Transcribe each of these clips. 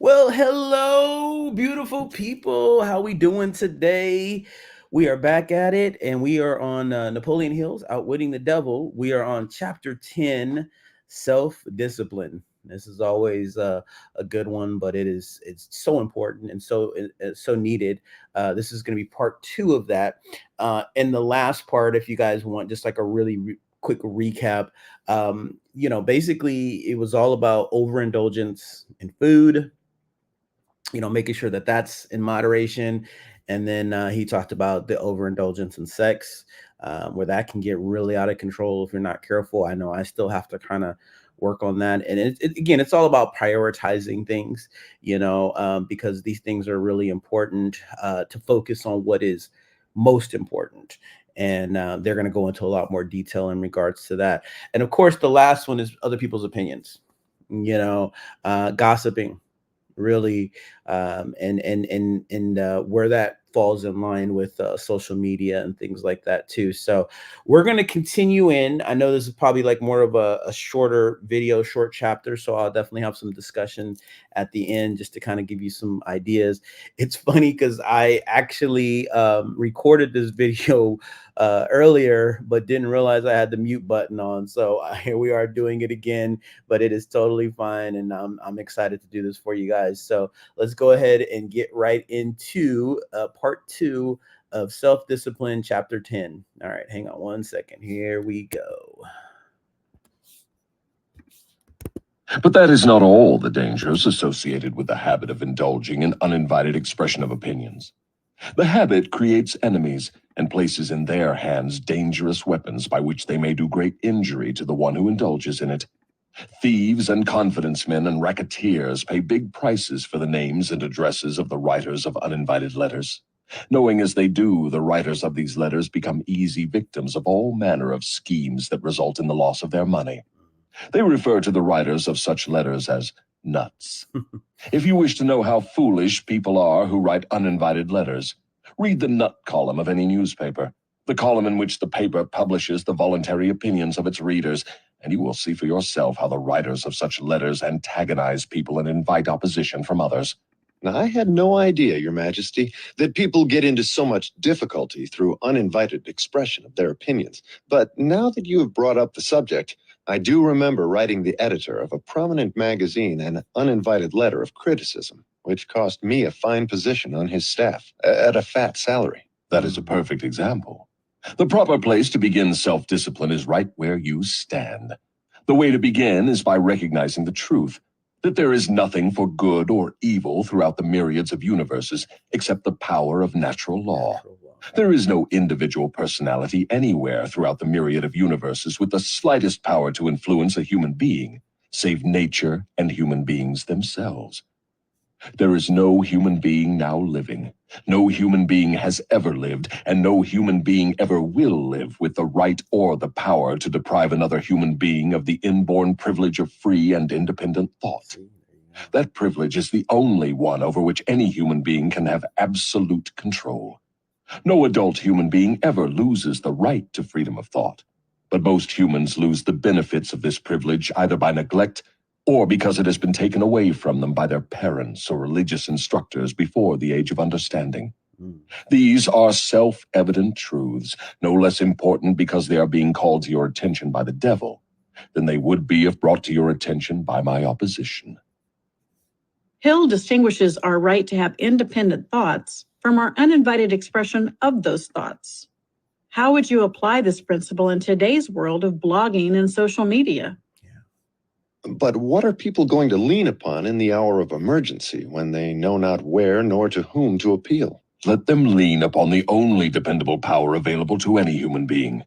Well, hello, beautiful people. How we doing today? We are back at it, and we are on Napoleon Hill's Outwitting the Devil. We are on chapter 10, self-discipline. This is always a good one, but it's so important and so needed. This is going to be part two of that. And the last part, if you guys want, just like a really quick recap. Basically, it was all about overindulgence in food, making sure that that's in moderation. And then he talked about the overindulgence in sex, where that can get really out of control if you're not careful. I know I still have to kind of work on that. And again, it's all about prioritizing things, because these things are really important, to focus on what is most important. And they're going to go into a lot more detail in regards to that. And of course, the last one is other people's opinions, gossiping really, and where that falls in line with social media and things like that too. So we're going to continue in. I know this is probably like more of a shorter video, short chapter, so I'll definitely have some discussion at the end just to kind of give you some ideas. It's funny because I actually recorded this video earlier, but didn't realize I had the mute button on. So here we are doing it again, but it is totally fine. And I'm excited to do this for you guys. So let's go ahead and get right into part two of self-discipline, chapter 10. All right, hang on one second. Here we go. But that is not all the dangers associated with the habit of indulging in uninvited expression of opinions. The habit creates enemies and places in their hands dangerous weapons by which they may do great injury to the one who indulges in it. Thieves and confidence men and racketeers pay big prices for the names and addresses of the writers of uninvited letters. Knowing as they do, the writers of these letters become easy victims of all manner of schemes that result in the loss of their money. They refer to the writers of such letters as nuts. If you wish to know how foolish people are who write uninvited letters, read the nut column of any newspaper, the column in which the paper publishes the voluntary opinions of its readers, and you will see for yourself how the writers of such letters antagonize people and invite opposition from others. Now, I had no idea, Your Majesty, that people get into so much difficulty through uninvited expression of their opinions. But now that you have brought up the subject, I do remember writing the editor of a prominent magazine an uninvited letter of criticism, which cost me a fine position on his staff at a fat salary. That is a perfect example. The proper place to begin self-discipline is right where you stand. The way to begin is by recognizing the truth, that there is nothing for good or evil throughout the myriads of universes except the power of natural law. There is no individual personality anywhere throughout the myriad of universes with the slightest power to influence a human being, save nature and human beings themselves. There is no human being now living, no human being has ever lived, and no human being ever will live with the right or the power to deprive another human being of the inborn privilege of free and independent thought. That privilege is the only one over which any human being can have absolute control. No adult human being ever loses the right to freedom of thought, but most humans lose the benefits of this privilege either by neglect or because it has been taken away from them by their parents or religious instructors before the age of understanding. These are self-evident truths, no less important because they are being called to your attention by the devil than they would be if brought to your attention by my opposition. Hill distinguishes our right to have independent thoughts from our uninvited expression of those thoughts. How would you apply this principle in today's world of blogging and social media? But what are people going to lean upon in the hour of emergency when they know not where nor to whom to appeal? Let them lean upon the only dependable power available to any human being.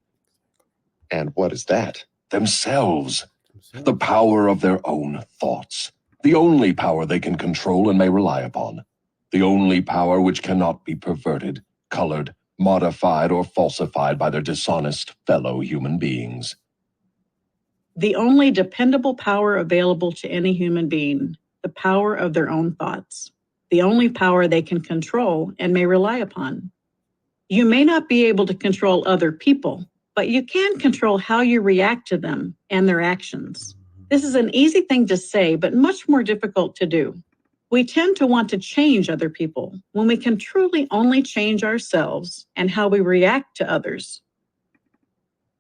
And what is that? Themselves. The power of their own thoughts. The only power they can control and may rely upon. The only power which cannot be perverted, colored, modified, or falsified by their dishonest fellow human beings. The only dependable power available to any human being, the power of their own thoughts. The only power they can control and may rely upon. You may not be able to control other people, but you can control how you react to them and their actions. This is an easy thing to say, but much more difficult to do. We tend to want to change other people when we can truly only change ourselves and how we react to others.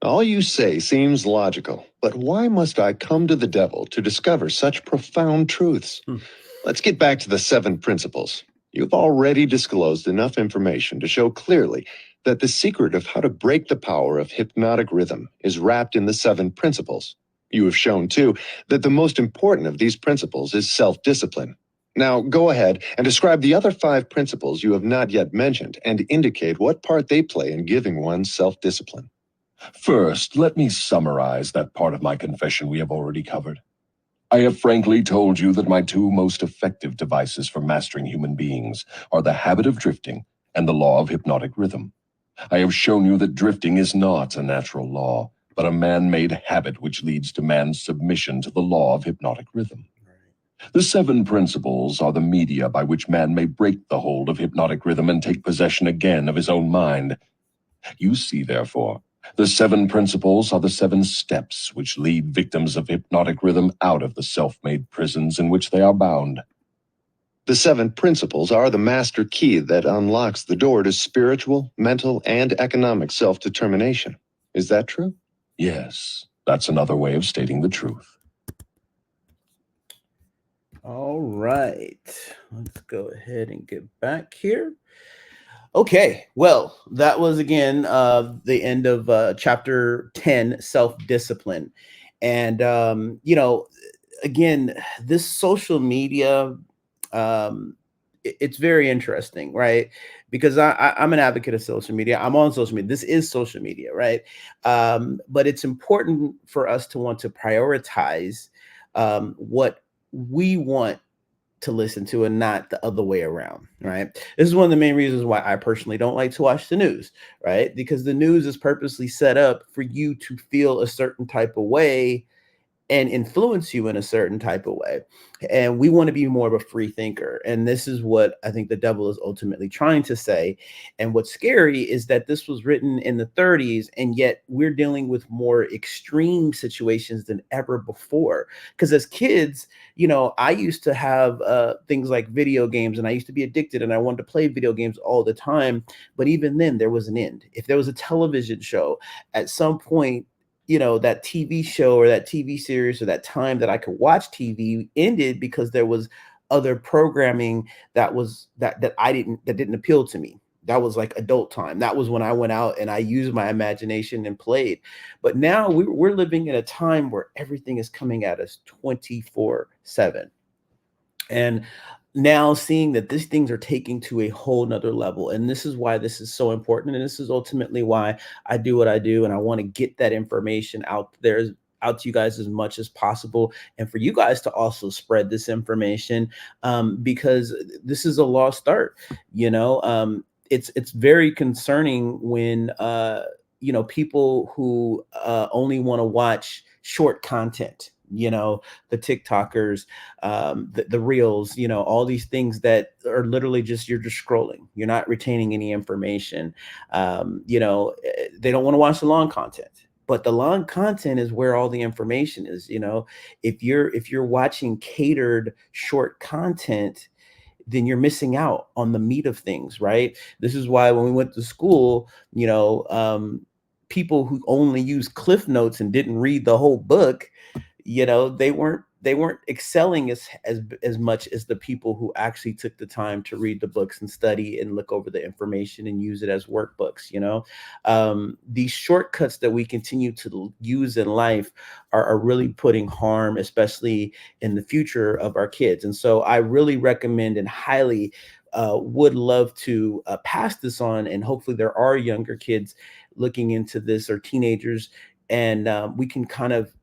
All you say seems logical, but why must I come to the devil to discover such profound truths? Let's get back to the 7 principles. You've already disclosed enough information to show clearly that the secret of how to break the power of hypnotic rhythm is wrapped in the 7 principles. You have shown, too, that the most important of these principles is self-discipline. Now, go ahead and describe the other 5 principles you have not yet mentioned and indicate what part they play in giving one self-discipline. First, let me summarize that part of my confession we have already covered. I have frankly told you that my 2 most effective devices for mastering human beings are the habit of drifting and the law of hypnotic rhythm. I have shown you that drifting is not a natural law, but a man-made habit which leads to man's submission to the law of hypnotic rhythm. The 7 principles are the media by which man may break the hold of hypnotic rhythm and take possession again of his own mind. You see, therefore, the 7 principles are the 7 steps which lead victims of hypnotic rhythm out of the self-made prisons in which they are bound. The 7 principles are the master key that unlocks the door to spiritual, mental, and economic self-determination. Is that true? Yes, that's another way of stating the truth. All right, let's go ahead and get back here. Okay, well, that was again the end of chapter 10, self-discipline. And again, this social media, it's very interesting, right? Because I'm an advocate of social media. I'm on social media. This is social media, right? But it's important for us to want to prioritize what we want to listen to and not the other way around, right? This is one of the main reasons why I personally don't like to watch the news, right? Because the news is purposely set up for you to feel a certain type of way and influence you in a certain type of way. And we want to be more of a free thinker. And this is what I think the devil is ultimately trying to say. And what's scary is that this was written in the 30s, and yet we're dealing with more extreme situations than ever before. Because as kids, I used to have things like video games, and I used to be addicted, and I wanted to play video games all the time. But even then, there was an end. If there was a television show, at some point, that TV show or that TV series or that time that I could watch TV ended because there was other programming that didn't appeal to me. That was like adult time. That was when I went out and I used my imagination and played. But now we're living in a time where everything is coming at us 24/7. And now seeing that these things are taking to a whole nother level. And this is why this is so important. And this is ultimately why I do what I do. And I want to get that information out there, out to you guys as much as possible. And for you guys to also spread this information, because this is a lost start. It's very concerning when, people who only want to watch short content, the TikTokers, the reels, all these things that are literally just, you're just scrolling. You're not retaining any information. They don't want to watch the long content. But the long content is where all the information is. If you're watching catered short content, then you're missing out on the meat of things, right? This is why when we went to school, people who only use cliff notes and didn't read the whole book, they weren't excelling as much as the people who actually took the time to read the books and study and look over the information and use it as workbooks. These shortcuts that we continue to use in life are really putting harm, especially in the future of our kids. And so I really recommend and highly would love to pass this on, and hopefully there are younger kids looking into this, or teenagers, and we can kind of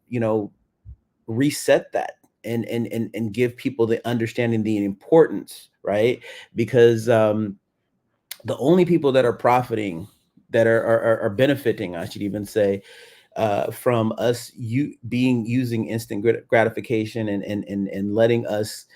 reset that and give people the understanding, the importance, right? Because the only people that are profiting, that are benefiting, I should even say, from us using instant gratification and letting us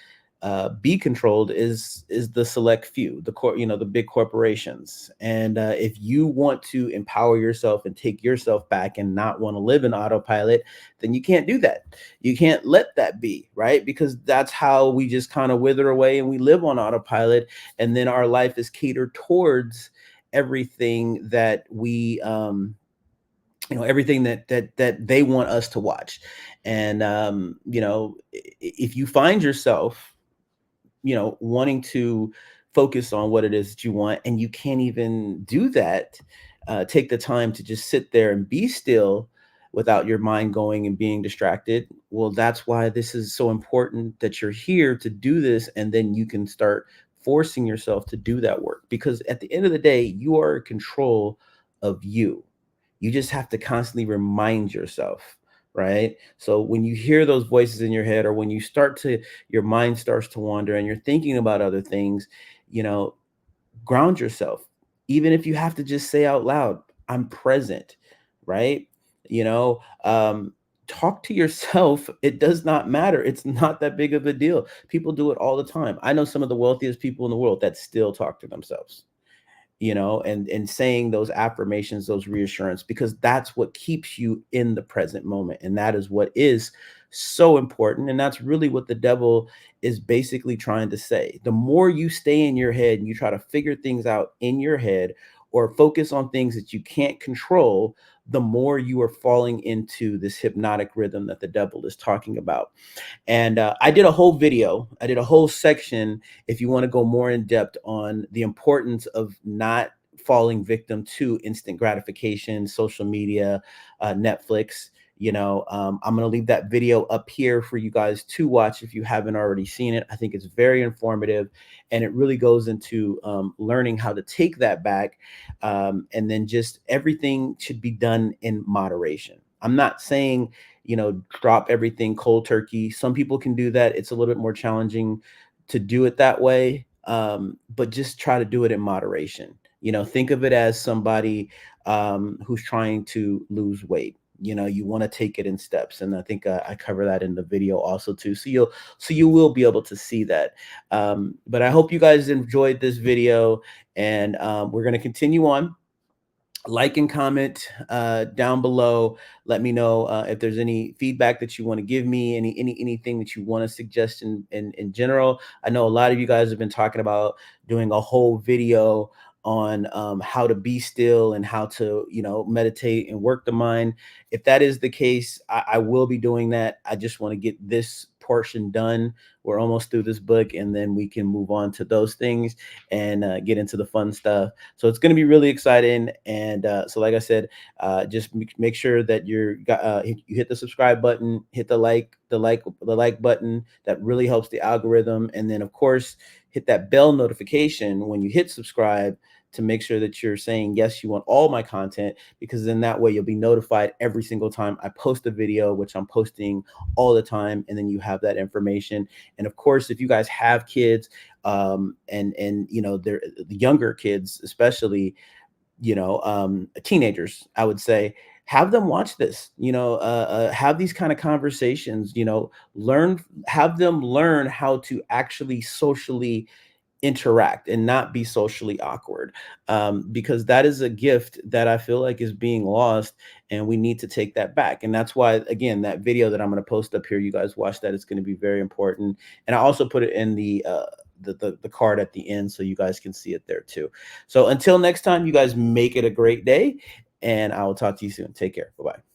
be controlled is the select few, the big corporations. And if you want to empower yourself and take yourself back and not want to live in autopilot, then you can't do that. You can't let that be, right? Because that's how we just kind of wither away and we live on autopilot, and then our life is catered towards everything that we everything that they want us to watch. And if you find yourself wanting to focus on what it is that you want, and you can't even do that, take the time to just sit there and be still without your mind going and being distracted. Well, that's why this is so important, that you're here to do this, and then you can start forcing yourself to do that work, because at the end of the day, you are in control of you. You just have to constantly remind yourself, right? So when you hear those voices in your head, or when your mind starts to wander and you're thinking about other things, you know, ground yourself. Even if you have to just say out loud, I'm present, right? You know, talk to yourself. It does not matter. It's not that big of a deal. People do it all the time. I know some of the wealthiest people in the world that still talk to themselves, and saying those affirmations, those reassurance, because that's what keeps you in the present moment. And that is what is so important. And that's really what the devil is basically trying to say. The more you stay in your head and you try to figure things out in your head, or focus on things that you can't control, the more you are falling into this hypnotic rhythm that the devil is talking about. And I did a whole video, I did a whole section, if you want to go more in depth on the importance of not falling victim to instant gratification, social media, Netflix. I'm going to leave that video up here for you guys to watch if you haven't already seen it. I think it's very informative, and it really goes into learning how to take that back. And then just everything should be done in moderation. I'm not saying drop everything cold turkey. Some people can do that. It's a little bit more challenging to do it that way. But just try to do it in moderation. Think of it as somebody who's trying to lose weight. You want to take it in steps, and I think I cover that in the video also too. So you will be able to see that. But I hope you guys enjoyed this video, and we're going to continue on. Like and comment down below. Let me know if there's any feedback that you want to give me, anything that you want to suggest in general. I know a lot of you guys have been talking about doing a whole video on how to be still and how to meditate and work the mind. If that is the case, I will be doing that. I just want to get this portion done. We're almost through this book, and then we can move on to those things and get into the fun stuff. So it's going to be really exciting. And so, like I said, just make sure that you hit the subscribe button, hit the like button. That really helps the algorithm. And then, of course, hit that bell notification when you hit subscribe, to make sure that you're saying, yes, you want all my content, because then that way you'll be notified every single time I post a video, which I'm posting all the time. And then you have that information. And of course, if you guys have kids, and they're the younger kids, especially, teenagers, I would say, have them watch this, have these kind of conversations, have them learn how to actually socially interact and not be socially awkward, because that is a gift that I feel like is being lost, and we need to take that back. And that's why, again, that video that I'm going to post up here, you guys watch that. It's going to be very important. And I also put it in the card at the end, so you guys can see it there too. So until next time, you guys make it a great day, and I will talk to you soon. Take care. Bye-bye.